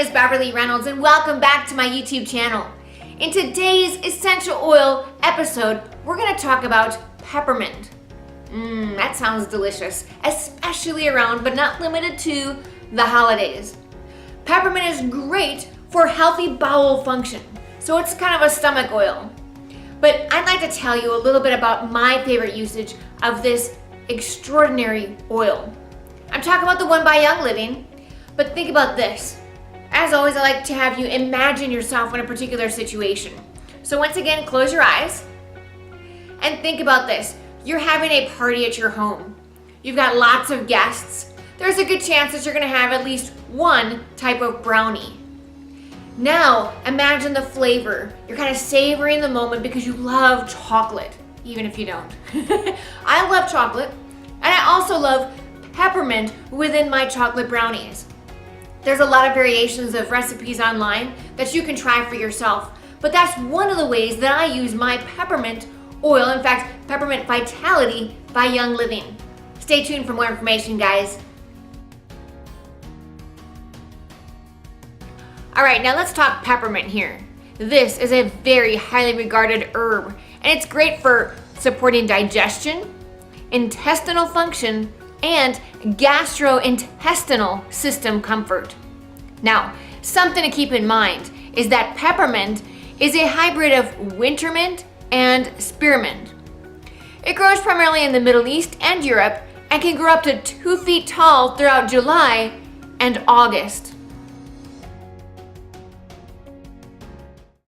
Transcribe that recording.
is Beverly Reynolds and welcome back to my YouTube channel. In today's essential oil episode, we're going to talk about peppermint. That sounds delicious, especially around but not limited to the holidays. Peppermint is great for healthy bowel function, so it's kind of a stomach oil. But I'd like to tell you a little bit about my favorite usage of this extraordinary oil. I'm talking about the one by Young Living, but think about this. As always, I like to have you imagine yourself in a particular situation. So once again, close your eyes and think about this. You're having a party at your home. You've got lots of guests. There's a good chance that you're gonna have at least one type of brownie. Now, imagine the flavor. You're kind of savoring the moment because you love chocolate, even if you don't. I love chocolate, and I also love peppermint within my chocolate brownies. There's a lot of variations of recipes online that you can try for yourself, but that's one of the ways that I use my peppermint oil, in fact, Peppermint Vitality by Young Living. Stay tuned for more information, guys. All right, now let's talk peppermint here. This is a very highly regarded herb, and it's great for supporting digestion, intestinal function, and gastrointestinal system comfort. Now, something to keep in mind is that peppermint is a hybrid of wintermint and spearmint. It grows primarily in the Middle East and Europe and can grow up to 2 feet tall throughout July and August.